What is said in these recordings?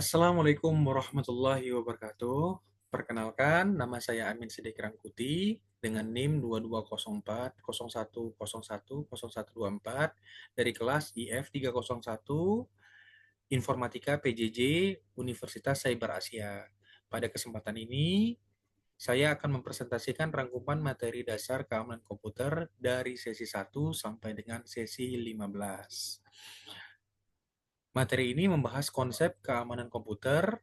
Assalamualaikum warahmatullahi wabarakatuh. Perkenalkan, nama saya Amin Sidik Rangkuti dengan NIM 220401010124 dari kelas IF 301 Informatika PJJ Universitas Cyber Asia. Pada kesempatan ini, saya akan mempresentasikan rangkuman materi dasar keamanan komputer dari sesi 1 sampai dengan sesi 15. Materi ini membahas konsep keamanan komputer,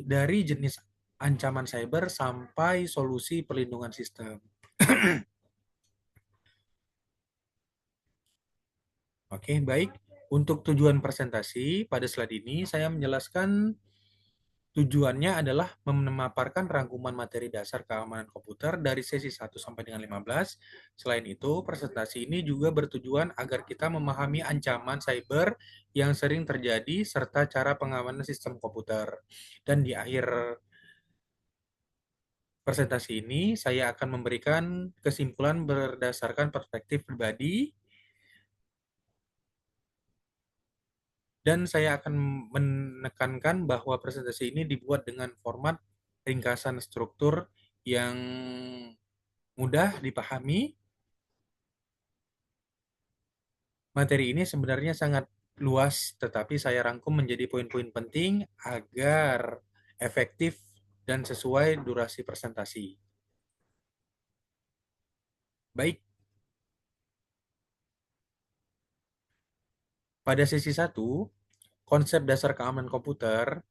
dari jenis ancaman cyber sampai solusi perlindungan sistem. Oke, baik. Untuk tujuan presentasi, pada slide ini saya menjelaskan tujuannya adalah memaparkan rangkuman materi dasar keamanan komputer dari sesi 1 sampai dengan 15. Selain itu, presentasi ini juga bertujuan agar kita memahami ancaman cyber yang sering terjadi serta cara pengamanan sistem komputer. Dan di akhir presentasi ini, saya akan memberikan kesimpulan berdasarkan perspektif pribadi, dan saya akan menekankan bahwa presentasi ini dibuat dengan format ringkasan struktur yang mudah dipahami. Materi ini sebenarnya sangat luas, tetapi saya rangkum menjadi poin-poin penting agar efektif dan sesuai durasi presentasi. Baik, pada sesi 1, konsep dasar keamanan komputer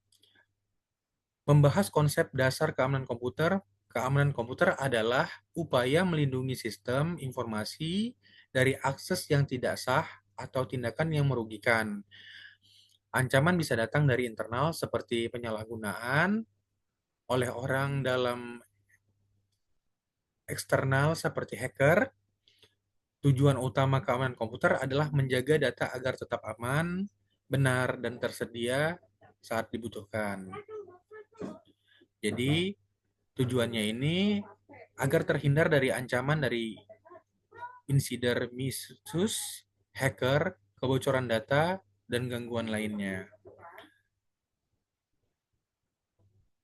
membahas konsep dasar keamanan komputer. Keamanan komputer adalah upaya melindungi sistem informasi dari akses yang tidak sah atau tindakan yang merugikan. Ancaman bisa datang dari internal seperti penyalahgunaan oleh orang dalam eksternal seperti hacker. Tujuan utama keamanan komputer adalah menjaga data agar tetap aman, benar, dan tersedia saat dibutuhkan. Jadi, tujuannya ini agar terhindar dari ancaman dari insider misuse, hacker, kebocoran data, dan gangguan lainnya.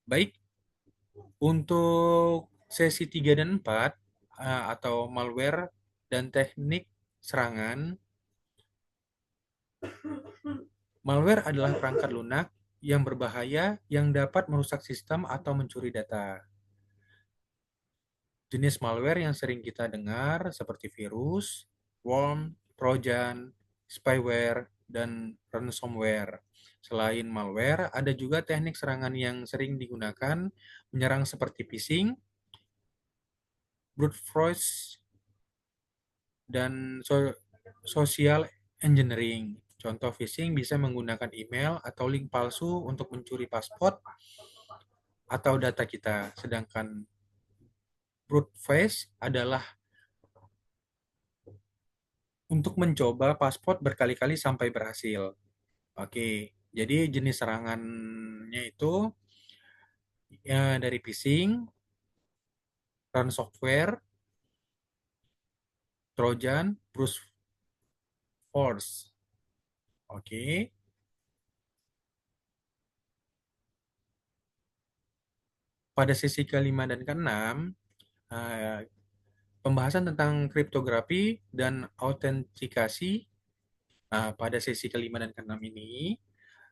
Baik, untuk sesi 3 dan 4 atau malware dan teknik serangan. Malware adalah perangkat lunak yang berbahaya yang dapat merusak sistem atau mencuri data. Jenis malware yang sering kita dengar seperti virus, worm, trojan, spyware, dan ransomware. Selain malware, ada juga teknik serangan yang sering digunakan menyerang seperti phishing, brute force, dan social engineering. Contoh phishing bisa menggunakan email atau link palsu untuk mencuri paspor atau data kita. Sedangkan brute force adalah untuk mencoba paspor berkali-kali sampai berhasil. Oke, jadi jenis serangannya itu ya, dari phishing, ransomware, trojan, brute force. Oke, pada sesi kelima dan keenam, eh, pembahasan tentang kriptografi dan autentikasi. Nah, pada sesi kelima dan keenam ini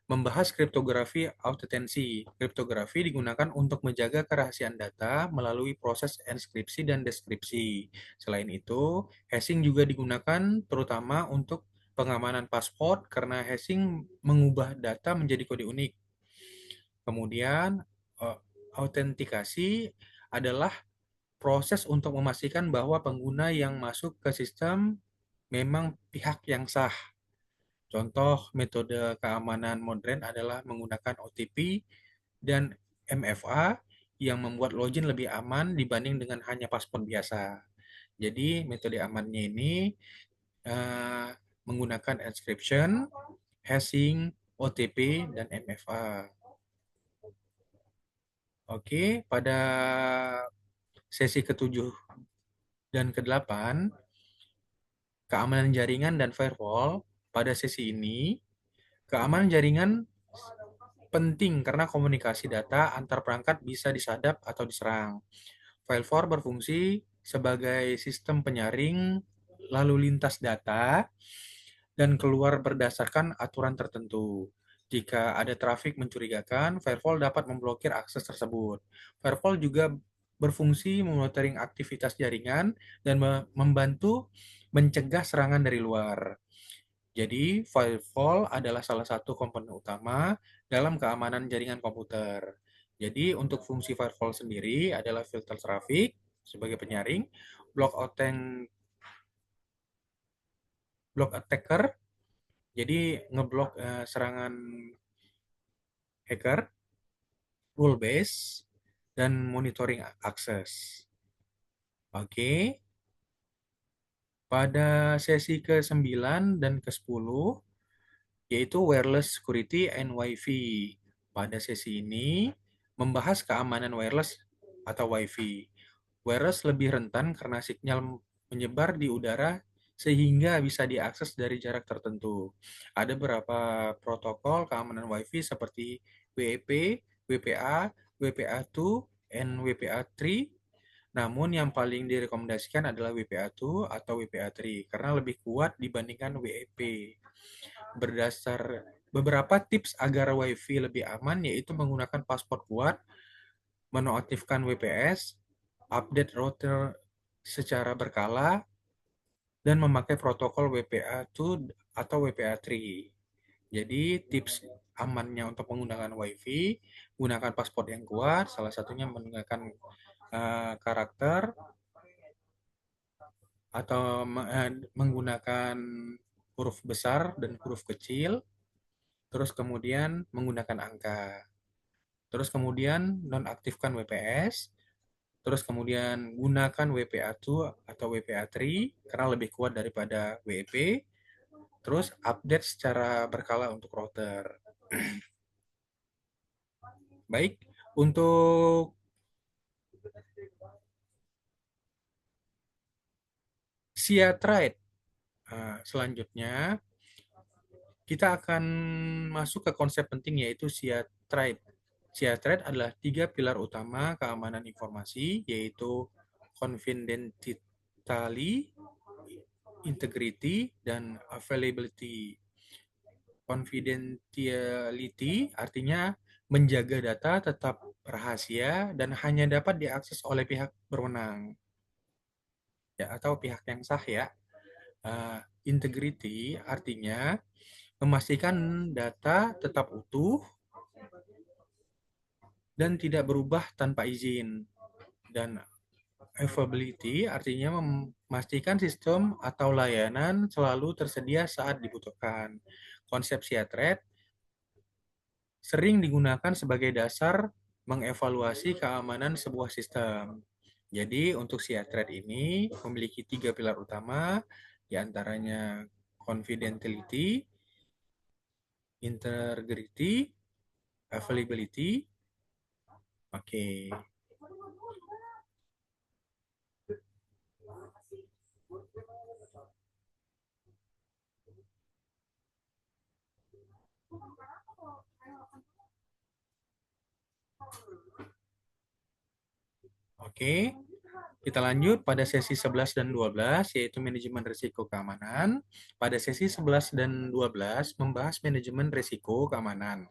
membahas kriptografi autentensi. Kriptografi digunakan untuk menjaga kerahasiaan data melalui proses enskripsi dan deskripsi. Selain itu, hashing juga digunakan terutama untuk pengamanan paspor karena hashing mengubah data menjadi kode unik. Kemudian, eh, autentikasi adalah proses untuk memastikan bahwa pengguna yang masuk ke sistem memang pihak yang sah. Contoh metode keamanan modern adalah menggunakan OTP dan MFA yang membuat login lebih aman dibanding dengan hanya paspor biasa. Jadi metode amannya ini eh, menggunakan encryption, hashing, OTP, dan MFA. Oke, pada sesi ketujuh dan kedelapan, keamanan jaringan dan firewall. Pada sesi ini, keamanan jaringan penting karena komunikasi data antar perangkat bisa disadap atau diserang. File for berfungsi sebagai sistem penyaring lalu lintas data dan keluar berdasarkan aturan tertentu. Jika ada trafik mencurigakan, firewall dapat memblokir akses tersebut. Firewall juga berfungsi monitoring aktivitas jaringan dan membantu mencegah serangan dari luar. Jadi, firewall adalah salah satu komponen utama dalam keamanan jaringan komputer. Jadi, untuk fungsi firewall sendiri adalah filter traffic sebagai penyaring, block block attacker, jadi ngeblok serangan hacker, rule base, dan monitoring akses. Oke, pada sesi ke-9 dan ke-10 yaitu wireless security and Wi-Fi. Pada sesi ini membahas keamanan wireless atau Wi-Fi. Wireless lebih rentan karena sinyal menyebar di udara sehingga bisa diakses dari jarak tertentu. Ada beberapa protokol keamanan Wi-Fi seperti WEP, WPA, WPA2, dan WPA3. Namun yang paling direkomendasikan adalah WPA2 atau WPA3 karena lebih kuat dibandingkan WEP. Berdasar beberapa tips agar WiFi lebih aman yaitu menggunakan paspor kuat, menonaktifkan WPS, update router secara berkala, dan memakai protokol WPA2 atau WPA3. Jadi tips amannya untuk menggunakan WiFi, gunakan paspor yang kuat, salah satunya menggunakan karakter atau menggunakan huruf besar dan huruf kecil, terus kemudian menggunakan angka. Terus kemudian nonaktifkan WPS, terus kemudian gunakan WPA2 atau WPA3 karena lebih kuat daripada WEP, terus update secara berkala untuk router. Baik, untuk SIA Trade selanjutnya kita akan masuk ke konsep penting yaitu SIA Trade. SIA Trade adalah 3 pilar utama keamanan informasi yaitu confidentiality, integrity, dan availability. Confidentiality artinya menjaga data tetap rahasia dan hanya dapat diakses oleh pihak berwenang ya atau pihak yang sah ya. Integrity artinya memastikan data tetap utuh dan tidak berubah tanpa izin. Dan availability artinya memastikan sistem atau layanan selalu tersedia saat dibutuhkan. Konsep SIA-Thread sering digunakan sebagai dasar mengevaluasi keamanan sebuah sistem. Jadi untuk SIA-Thread ini memiliki 3 pilar utama, diantaranya confidentiality, integrity, availability. Oke. Oke, kita lanjut pada sesi 11 dan 12, yaitu manajemen risiko keamanan. Pada sesi 11 dan 12 membahas manajemen risiko keamanan.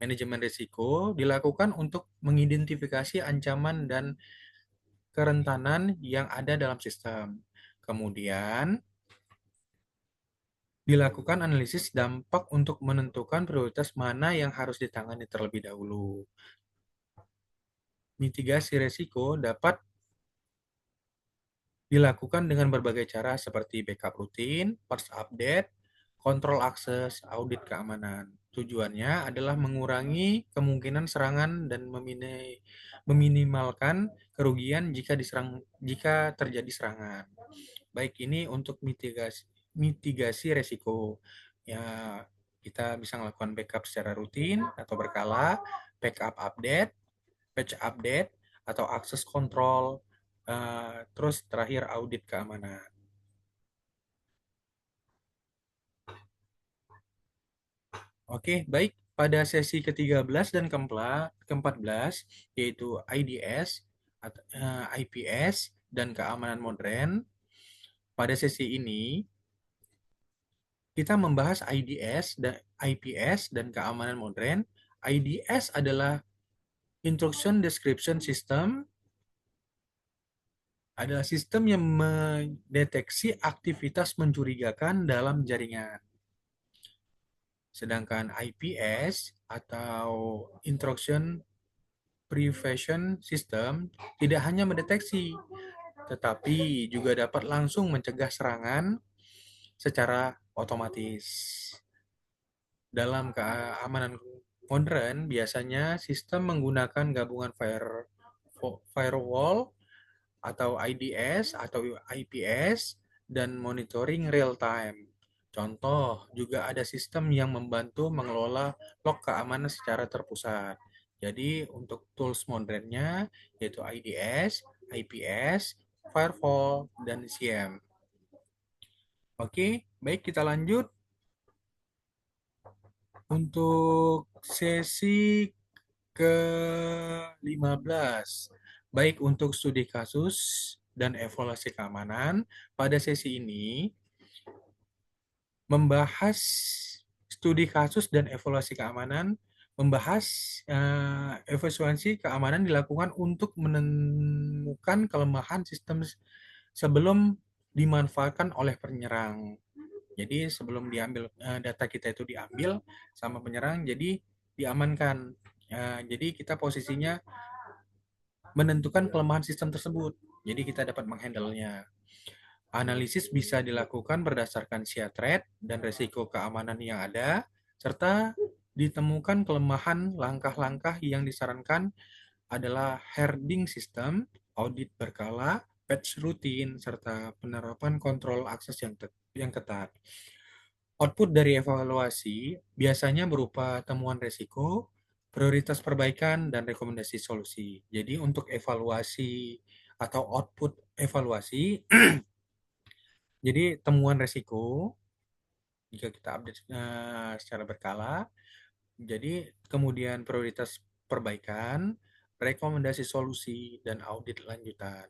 Manajemen risiko dilakukan untuk mengidentifikasi ancaman dan kerentanan yang ada dalam sistem. Kemudian, dilakukan analisis dampak untuk menentukan prioritas mana yang harus ditangani terlebih dahulu. Mitigasi risiko dapat dilakukan dengan berbagai cara seperti backup rutin, patch update, kontrol akses, audit keamanan. Tujuannya adalah mengurangi kemungkinan serangan dan meminimalkan kerugian jika terjadi serangan. Baik ini untuk mitigasi resiko. Ya, kita bisa melakukan backup secara rutin atau berkala, backup update, patch update, atau akses kontrol, terus terakhir audit keamanan. Oke, baik pada sesi ke-13 dan ke-14, yaitu IDS, IPS, dan keamanan modern. Pada sesi ini, kita membahas IDS dan IPS dan keamanan modern. IDS adalah Instruction Description System, adalah sistem yang mendeteksi aktivitas mencurigakan dalam jaringan. Sedangkan IPS atau Intrusion Prevention System tidak hanya mendeteksi, tetapi juga dapat langsung mencegah serangan secara otomatis. Dalam keamanan modern, biasanya sistem menggunakan gabungan firewall atau IDS atau IPS dan monitoring real time. Contoh, juga ada sistem yang membantu mengelola log keamanan secara terpusat. Jadi untuk tools modernnya yaitu IDS, IPS, firewall, dan CM. Oke, baik kita lanjut. Untuk sesi ke-15, baik untuk studi kasus dan evaluasi keamanan, pada sesi ini membahas studi kasus dan evaluasi keamanan, membahas evaluasi keamanan dilakukan untuk menemukan kelemahan sistem sebelum dimanfaatkan oleh penyerang. Jadi sebelum diambil data kita itu diambil sama penyerang, jadi diamankan. Jadi kita posisinya menentukan kelemahan sistem tersebut. Jadi kita dapat menghandle-nya. Analisis bisa dilakukan berdasarkan SIA threat dan risiko keamanan yang ada, serta ditemukan kelemahan. Langkah-langkah yang disarankan adalah herding system, audit berkala, patch rutin, serta penerapan kontrol akses yang ketat. Output dari evaluasi biasanya berupa temuan risiko, prioritas perbaikan, dan rekomendasi solusi. Jadi untuk evaluasi atau output evaluasi, jadi temuan risiko, jika kita update secara berkala, jadi kemudian prioritas perbaikan, rekomendasi solusi, dan audit lanjutan.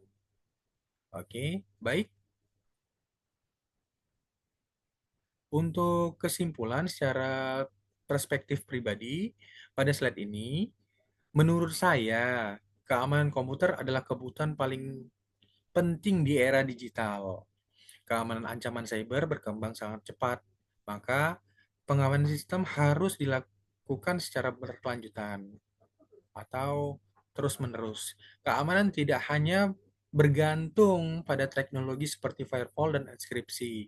Oke, baik. Untuk kesimpulan secara perspektif pribadi, pada slide ini, menurut saya, keamanan komputer adalah kebutuhan paling penting di era digital. Keamanan ancaman cyber berkembang sangat cepat, maka pengamanan sistem harus dilakukan secara berkelanjutan atau terus-menerus. Keamanan tidak hanya bergantung pada teknologi seperti firewall dan enkripsi,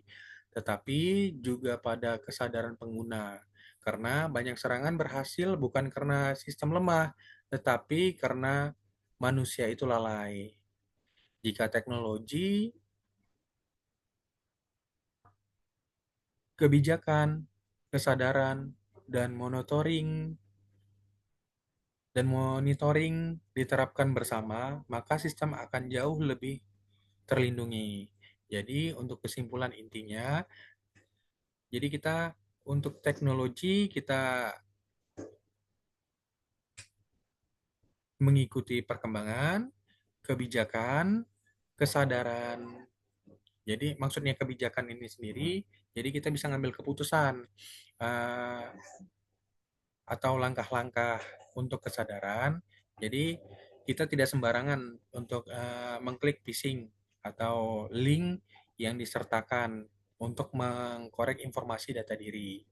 tetapi juga pada kesadaran pengguna. Karena banyak serangan berhasil bukan karena sistem lemah, tetapi karena manusia itu lalai. Jika teknologi, kebijakan, kesadaran, dan monitoring diterapkan bersama, maka sistem akan jauh lebih terlindungi. Jadi untuk kesimpulan intinya, jadi kita untuk teknologi kita mengikuti perkembangan, kebijakan, kesadaran. Jadi maksudnya kebijakan ini sendiri, jadi kita bisa ngambil keputusan uh, atau langkah-langkah untuk kesadaran. Jadi kita tidak sembarangan untuk mengklik phishing atau link yang disertakan untuk mengkorek informasi data diri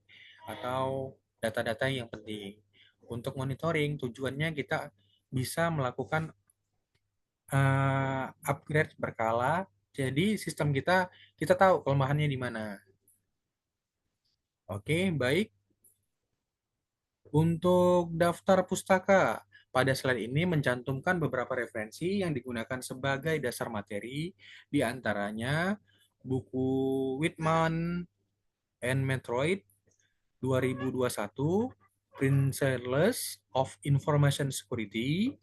atau data-data yang penting. Untuk monitoring tujuannya kita bisa melakukan upgrade berkala. Jadi sistem kita tahu kelemahannya di mana. Oke, baik. Untuk daftar pustaka, pada slide ini mencantumkan beberapa referensi yang digunakan sebagai dasar materi, di antaranya buku Whitman and Metroid 2021, Principles of Information Security,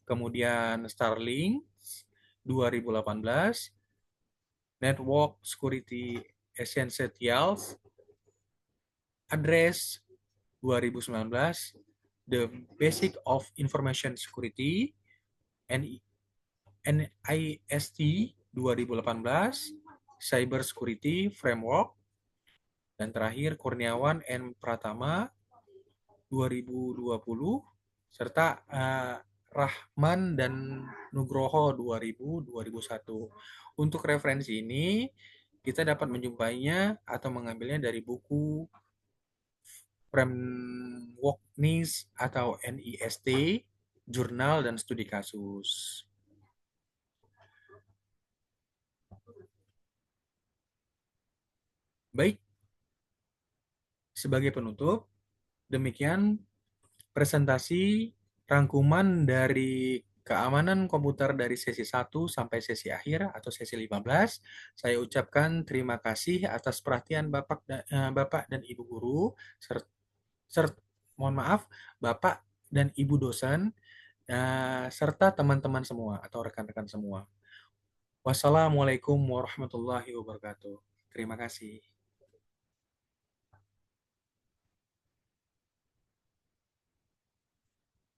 kemudian Starlink 2018, Network Security Essentials, Address 2019, The Basic of Information Security, NIST 2018, Cyber Security Framework, dan terakhir Kurniawan N. Pratama 2020, serta Rahman dan Nugroho 2000-2001. Untuk referensi ini, kita dapat menjumpainya atau mengambilnya dari buku Framework NIST atau NIST, jurnal dan studi kasus. Baik, sebagai penutup, demikian presentasi rangkuman dari keamanan komputer dari sesi 1 sampai sesi akhir atau sesi 15. Saya ucapkan terima kasih atas perhatian Bapak dan Ibu guru, mohon maaf, Bapak dan Ibu dosen, serta teman-teman semua atau rekan-rekan semua. Wassalamualaikum warahmatullahi wabarakatuh. Terima kasih.